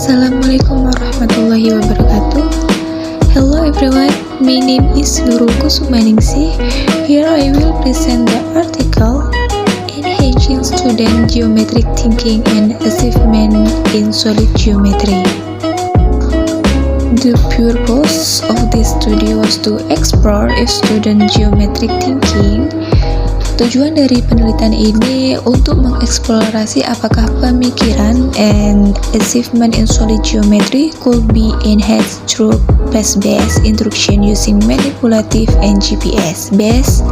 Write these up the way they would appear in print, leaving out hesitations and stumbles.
Assalamualaikum warahmatullahi wabarakatuh. Hello everyone, my name is Nurul Kusumaningsih. Here I will present the article Enhancing Student Geometric Thinking and Achievement in Solid Geometry. The purpose of this study was to explore if student geometric thinking. Tujuan dari penelitian ini untuk mengeksplorasi apakah pemikiran and achievement in solid geometry could be enhanced through path-based instruction using manipulative and GPS based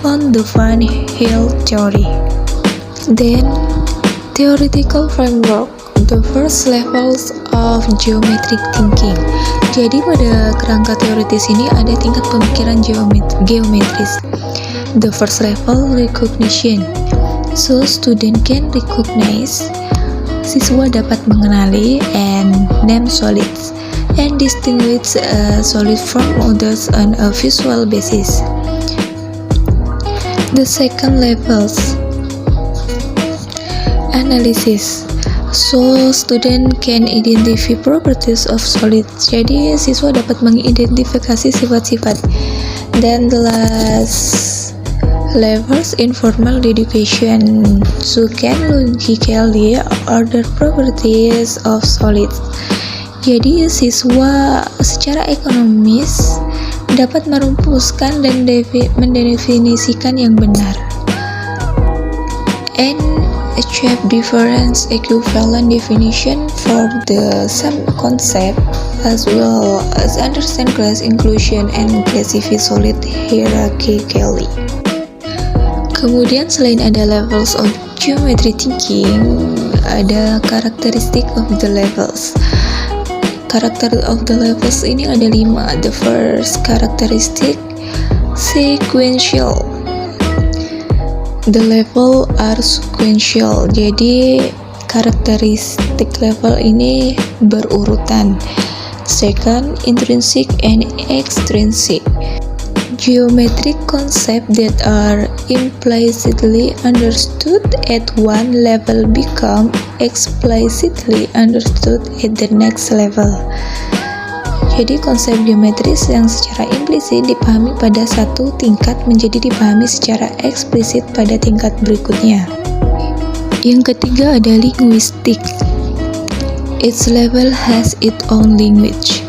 on the Van Hill theory. Then, theoretical framework, the first levels of geometric thinking. Jadi pada kerangka teoritis ini ada tingkat pemikiran geometris. The first level, recognition. So student can recognize, siswa dapat mengenali and name solids and distinguish a solid from others on a visual basis. The second levels, analysis. So student can identify properties of solids. Jadi siswa dapat mengidentifikasi sifat-sifat. Then the last levels, informal education, so can logically order properties of solids. Jadi siswa secara ekonomis dapat merumuskan dan mendefinisikan yang benar. And achieve difference equivalent definition for the same concept, as well as understand class inclusion and classify solid hierarchically. Kemudian selain ada levels of geometry thinking, ada karakteristik of the levels. Karakter of the levels ini ada 5. The first characteristic, sequential. The level are sequential. Jadi karakteristik level ini berurutan. Second, intrinsic and extrinsic. Geometric concepts that are implicitly understood at one level become explicitly understood at the next level. Jadi konsep geometris yang secara implisit dipahami pada satu tingkat menjadi dipahami secara eksplisit pada tingkat berikutnya. Yang ketiga ada linguistik. Each level has its own language.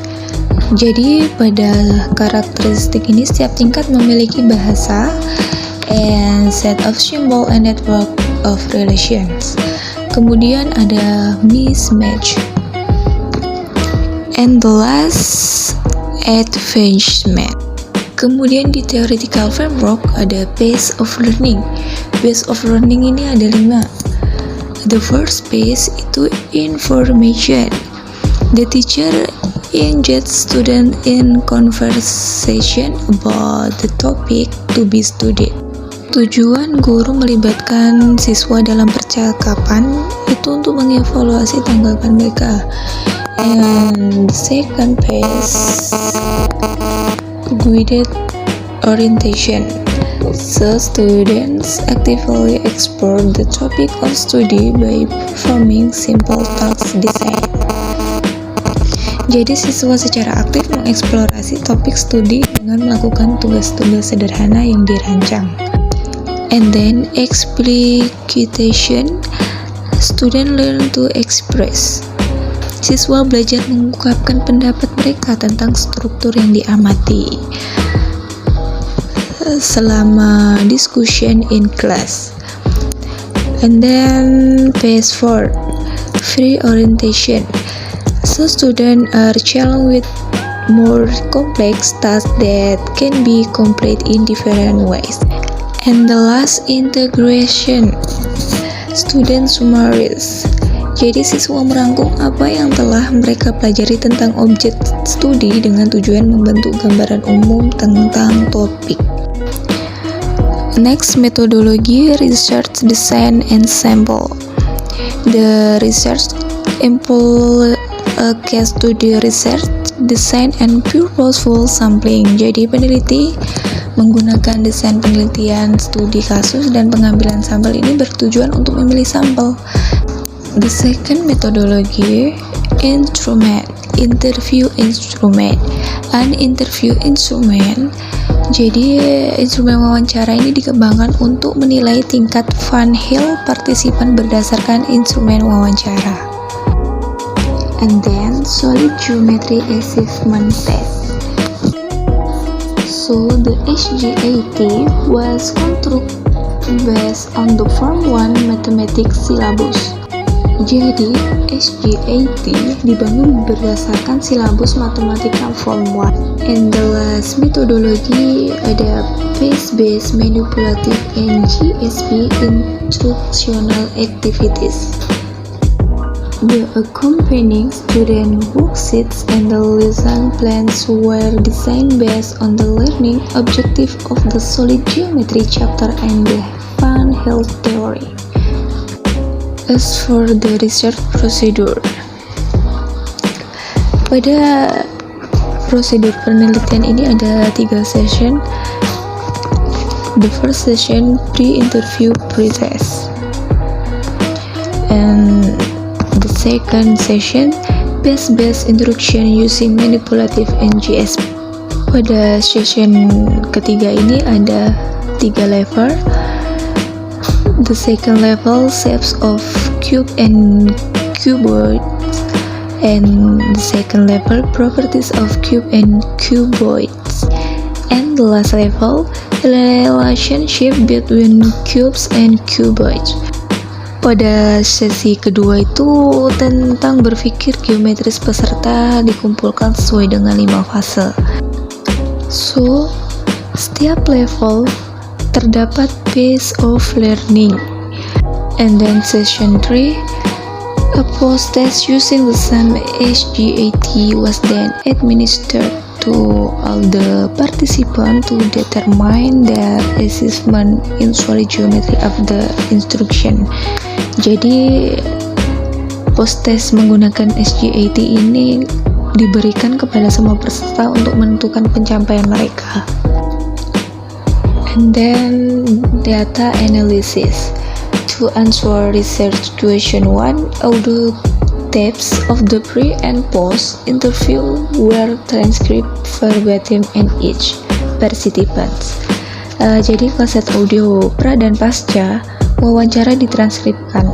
Jadi pada karakteristik ini setiap tingkat memiliki bahasa and set of symbol and network of relations. Kemudian ada mismatch. And the last, advancement. Kemudian di theoretical framework ada base of learning. Base of learning ini ada 5. The first base itu information. The teacher engage student in conversation about the topic to be studied. Tujuan guru melibatkan siswa dalam percakapan itu untuk mengevaluasi tanggapan mereka. And second phase, guided orientation. So students actively explore the topic of study by performing simple task design. Jadi siswa secara aktif mengeksplorasi topik studi dengan melakukan tugas-tugas sederhana yang dirancang. And then explication, student learn to express. Siswa belajar mengungkapkan pendapat mereka tentang struktur yang diamati selama discussion in class. And then phase 4, free orientation. So students are challenged with more complex tasks that can be completed in different ways. And the last, integration. Student summaries. Jadi siswa merangkum apa yang telah mereka pelajari tentang objek studi dengan tujuan membentuk gambaran umum tentang topik. Next, methodology, research, design, and sample. The research employ a case study research, design, and purposeful sampling. Jadi peneliti menggunakan desain penelitian, studi kasus, dan pengambilan sampel ini bertujuan untuk memilih sampel. The second methodology, instrument, interview instrument, an interview instrument. Jadi instrumen wawancara ini dikembangkan untuk menilai tingkat Van Hill partisipan berdasarkan instrumen wawancara. And then solid geometry assessment test. So the SGAT was constructed based on the Form 1 mathematics syllabus. Jadi, SGAT dibangun berdasarkan silabus matematika Form 1. And the last methodology ada PACE-based manipulative and GSP instructional activities. The accompanying student worksheets and the lesson plans were designed based on the learning objective of the solid geometry chapter and the Van Hill theory. As for the research procedure, pada prosedur penelitian ini ada 3 session. The first session pre-interview pre-test, and the second session PACE-based instruction using manipulative and GSP. Pada session ketiga ini ada 3 level. The second level shapes of cube and cuboid, and the second level properties of cube and cuboids, and the last level relationship between cubes and cuboids. Pada sesi kedua itu tentang berpikir geometris peserta dikumpulkan sesuai dengan 5 fase. So, setiap level terdapat pace of learning. And then session 3, a post-test using the same SGAT was then administered to all the participants to determine their assessment in solid geometry of the instruction. Jadi post-test menggunakan SGAT ini diberikan kepada semua peserta untuk menentukan pencapaian mereka. And then data analysis. To answer research question 1, all the tapes of the pre and post interview were transcribed verbatim in each participants. Jadi kaset audio pra dan pasca wawancara ditranskripkan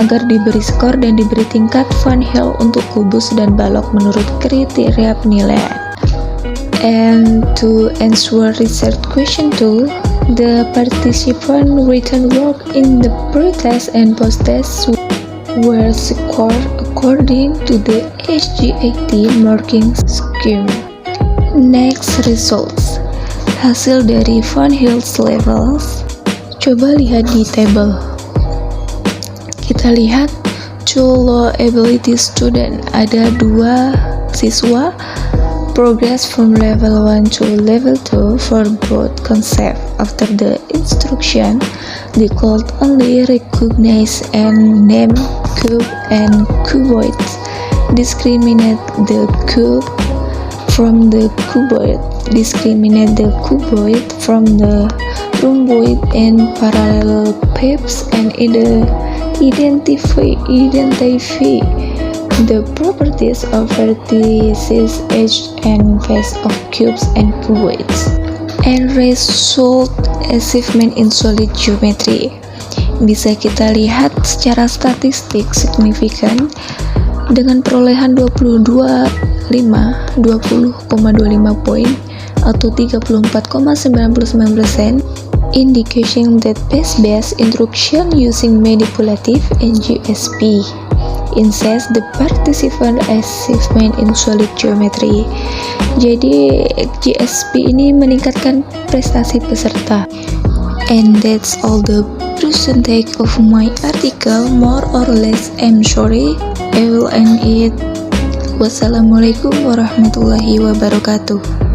agar diberi skor dan diberi tingkat Van Hill untuk kubus dan balok menurut kriteria penilaian. And to answer research question 2, the participant written work in the pre-test and post-test were scored according to the SGAT marking scheme. Next, results. Hasil dari Van Hill's levels. Coba lihat di table. Kita lihat to low ability student, ada 2 siswa progress from level 1 to level 2 for both concept. After the instruction, they could only recognize and name cube and cuboids, discriminate the cube from the cuboid, discriminate the cuboid from the rhomboid and parallel papes, and identify the properties of vertices, edge, and face of cubes and cuboids. And result achievement in solid geometry. Bisa kita lihat secara statistik signifikan dengan perolehan 20,25 poin atau 34,99%, indicating that pace-based instruction using manipulative and GSP enhance the participant achievement in solid geometry. Jadi GSP ini meningkatkan prestasi peserta. And that's all the percentage of my article, more or less. I'm sorry, I will end it. Wassalamualaikum warahmatullahi wabarakatuh.